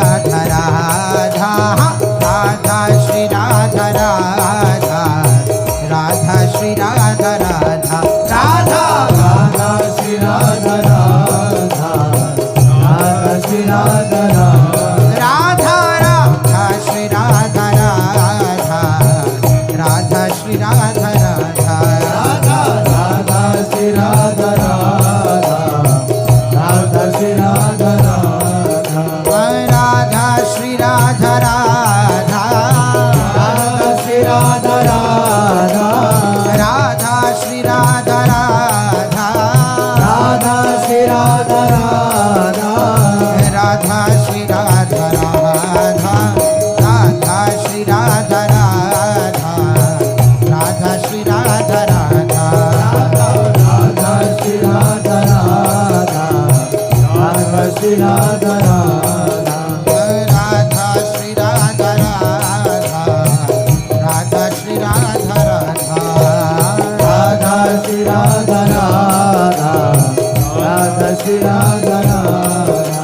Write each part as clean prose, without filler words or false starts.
Radha Radha, Radha Shri Radha Radha, Radha Shri Radha Radha, Radha Radha Shri Radha Radha, Radha Shri Radha Radha, Radha Radha Shri Radha Radha, Radha Shri Radha Radha, Radha Radha Shri Radha Radha, Radha Shri Radha Radha, Radha Shri Radha Radha, Radha Shri Radha Radha, Radha Shri Radha Radha, Radha Shri Radha Radha, Radha Shri Radha Radha, Radha Shri Radha Radha, Radha Shri Radha Radha, Radha Shri Radha Radha, Radha Shri Radha Radha, Radha Shri Radha Radha, Radha Shri Radha Radha, Radha Shri Radha Radha, Radha Shri Radha Radha.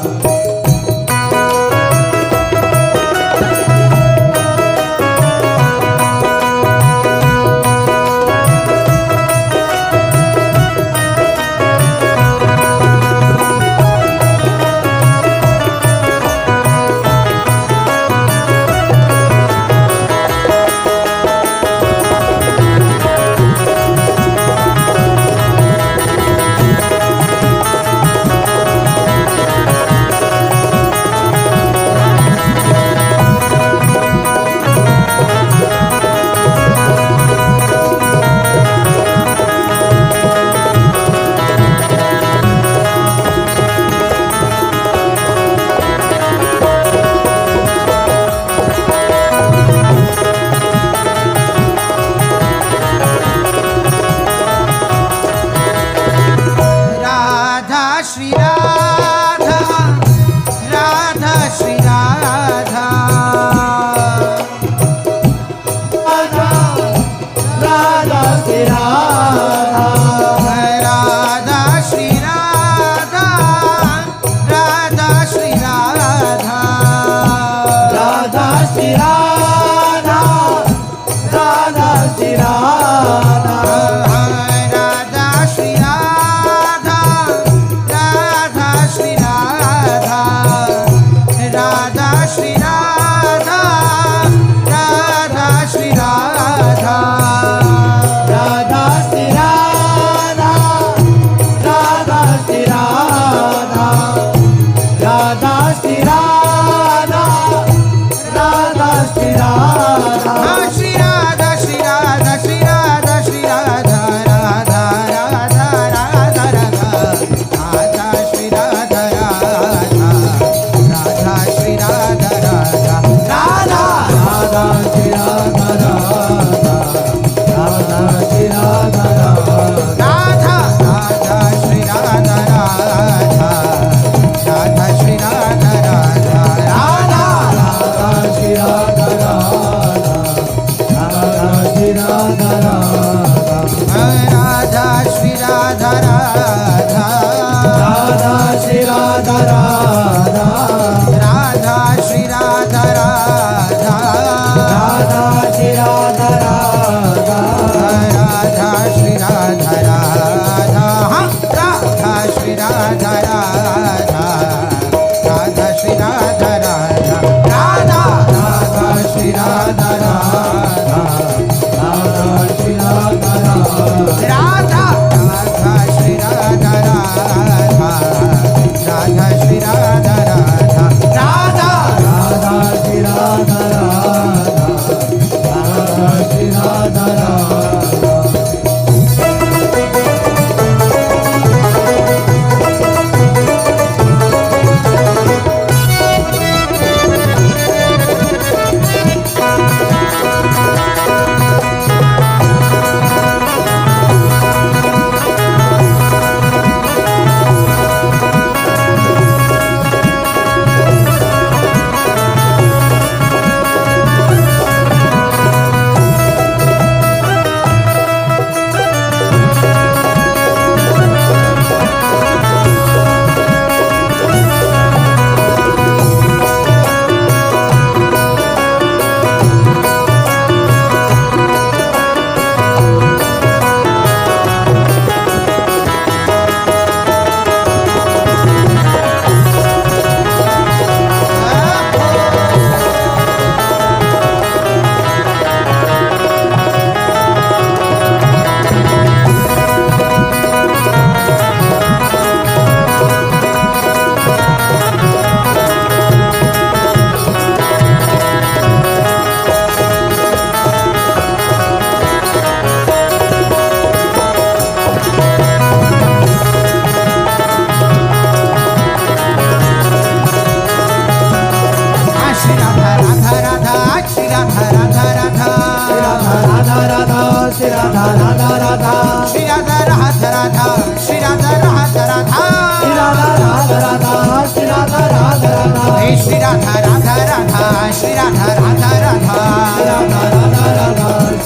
Radha Radha Shri Radha Radha Radha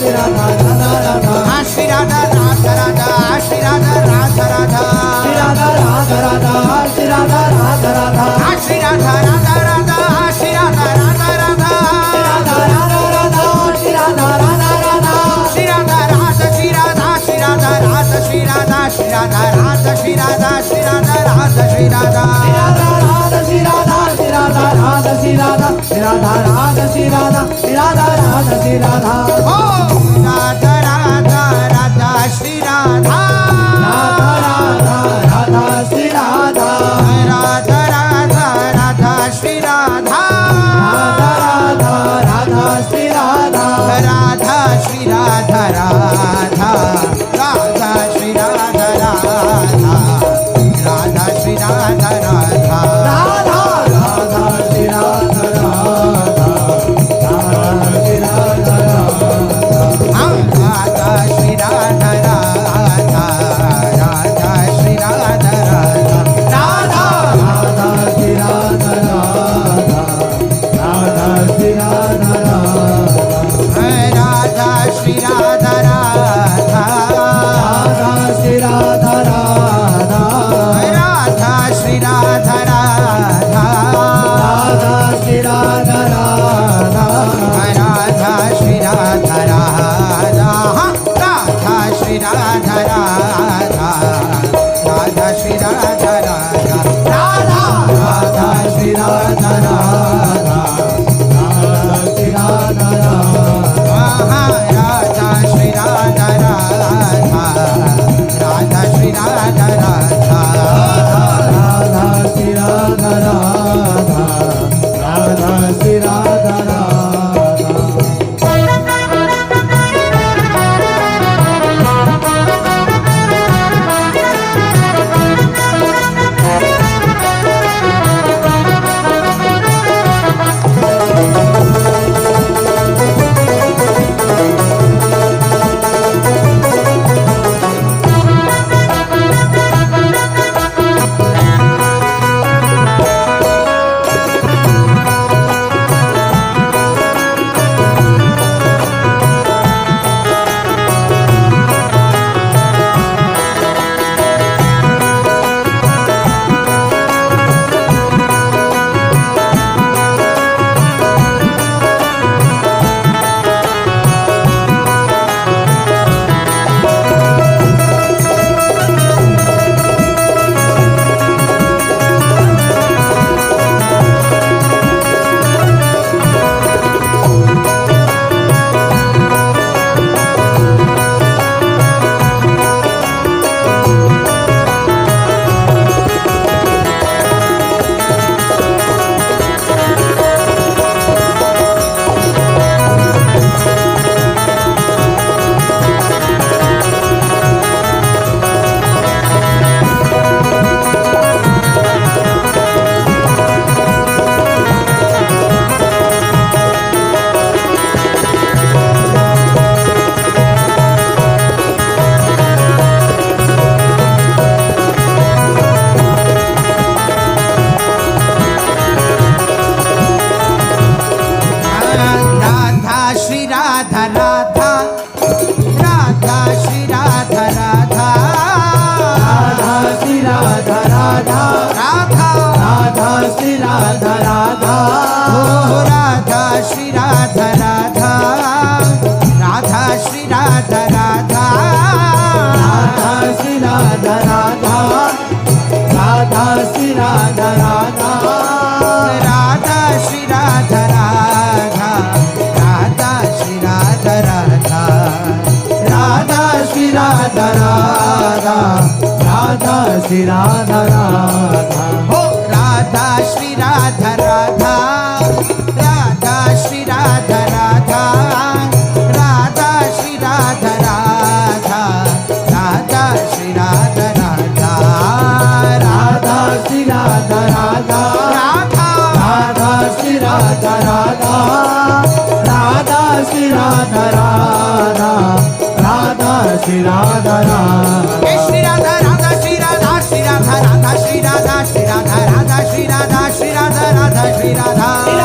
Shri Radha Radha Radha Shri Radha Radha Radha Shri Radha Radha Radha Shri Radha Radha Radha Shri Radha Radha Radha Shri Radha Radha Radha Shri Radha Radha Radha Shri Radha Radha Radha Shri Radha Radha Radha Shri Radha Shri Radha Shri Radha Shri Radha Radha Shri Radha Shri Radha Radha Shri Radha Shri Radha Shri Radha Radha Shri Radha Shri Radha Radha Shri Radha Shri Radha Radha Shri Radha ओ Radha Radha Radha Shri Radha Radha Radha Radha Shri Radha Radha Radha Radha Shri Radha Radha Radha Radha Shri Radha Radha Shri Radha Radha Radha Shri Radha Radha Radha Shri Radha Radha Radha Radha Shri Radha Radha Radha Shri Radha Radha Radha Shri Radha Radha Radha Shri Radha Radha Radha Radha Shri Radha Radha Radha Shri Radha Radha Radha Shri Radha Radha Radha Shri Radha Radha Radha Shri Radha Radha Radha Shri Radha Radha Radha Shri Radha Radha Radha Shri Radha Radha Radha Shri Radha Radha Radha Radha Shri Radha Radha Radha Shri Radha Radha Radha Shri Radha Radha Radha Shri Radha Radha Radha Shri Radha Radha Radha Shri Radha Radha Radha Shri Radha Radha Radha Shri Radha Radha Radha Shri Radha Radha Radha Radha Shri Radha Radha ओ Radha Shri Radha Radha Radha Shri Radha Radha Radha Shri Radha Radha Radha Shri Radha Radha Radha Shri Radha Radha Radha Shri Radha Radha Radha Shri Radha Radha Radha Shri Radha Radha हो Radha Shri Radha Radha Radha Shri Radha Radha Radha Shri Radha Radha Radha Shri Radha Radha Radha Shri Radha Radha Radha Radha Shri Radha Radha Radha Shri Radha Radha Radha Shri Radha Radha हे श्री राधा राधा श्री राधा श्री राधा राधा श्री राधा श्री राधा राधा श्री राधा श्री राधा राधा श्री राधा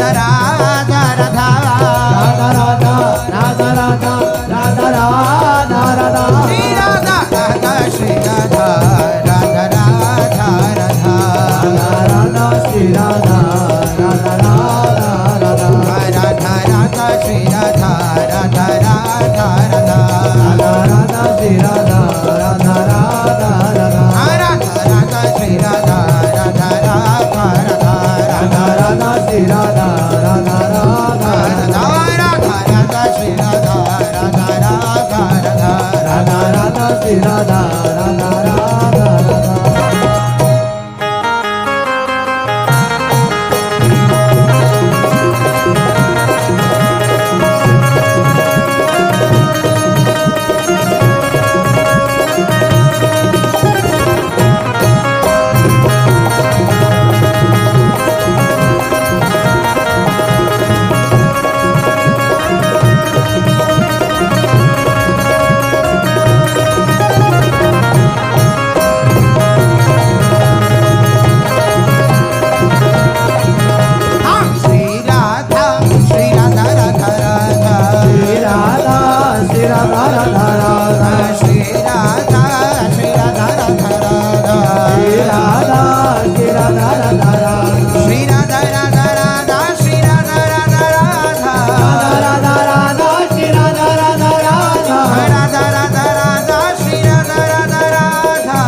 राधा राधा राधा राधा राधा राधा राधा राधा राधा राधा श्री राधा राधा श्री राधा राधा राधा राधा राधा श्री राधा राधा राधा राधा राधा राधा श्री राधा राधा राधा राधा राधा श्री राधा राधा राधा राधा राधा राधा श्री राधा राधा राधा राधा राधा राधा श्री राधा राधा राधा राधा राधा राधा श्री राधा राधा राधा राधा राधा राधा श्री राधा राधा राधा राधा श्री राधा श्री राधा राधा राधा श्री राधा श्री राधा राधा राधा श्री राधा श्री राधा राधा राधा श्री राधा श्री राधा राधा राधा श्री राधा राधा राधा श्री राधा राधा राधा राधा राधा श्री राधा राधा राधा राधा राधा राधा श्री राधा राधा राधा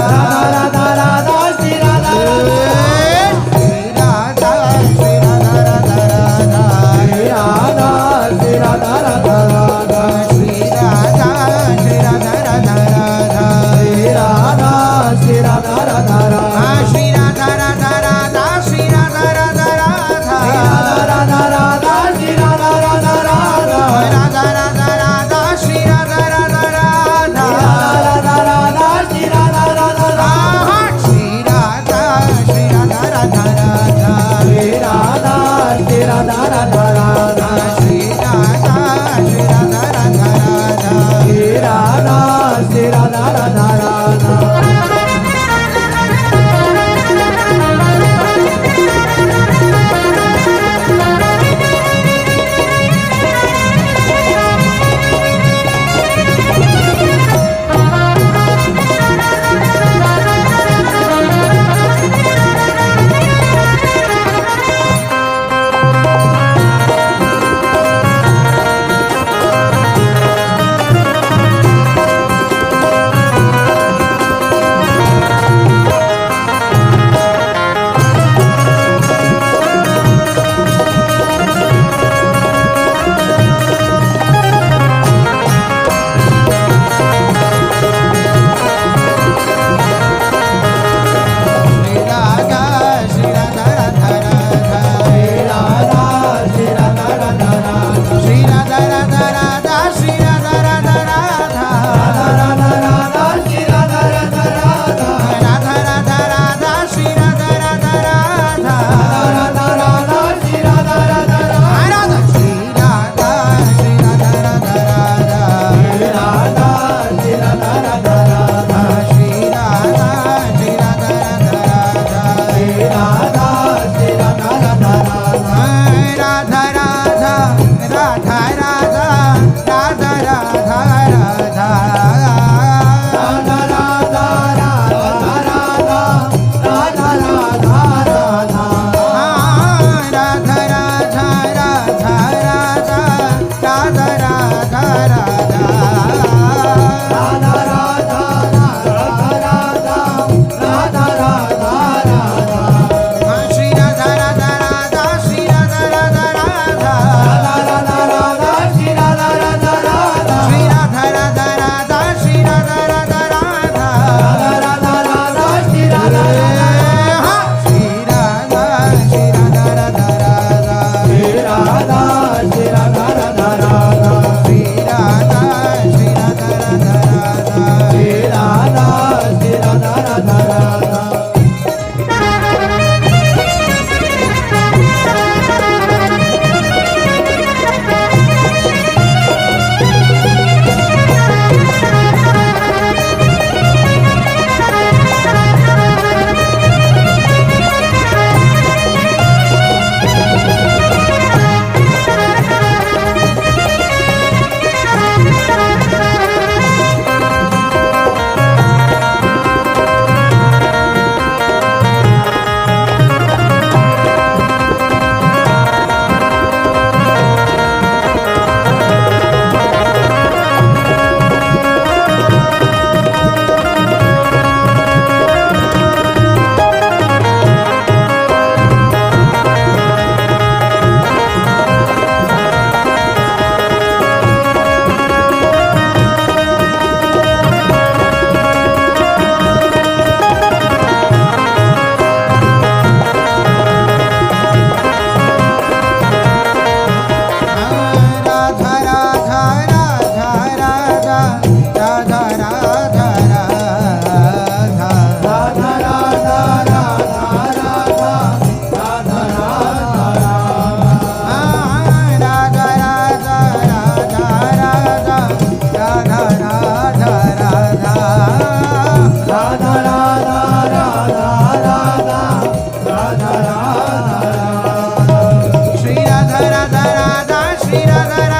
राधा राधा श्री राधा राधा श्री राधा श्री राधा राधा राधा श्री राधा श्री राधा राधा राधा श्री राधा श्री राधा राधा राधा श्री राधा श्री राधा राधा राधा श्री राधा राधा राधा श्री राधा राधा राधा राधा राधा श्री राधा राधा राधा राधा राधा राधा श्री राधा राधा राधा राधा राधा श्री राधा राधा राधा श्री राधा श्री राधा राधा राधा श्री राधा श्री राधा राधा राधा श्री राधा श्री राधा राधा राधा श्री राधा श्री राधा राधा राधा राधा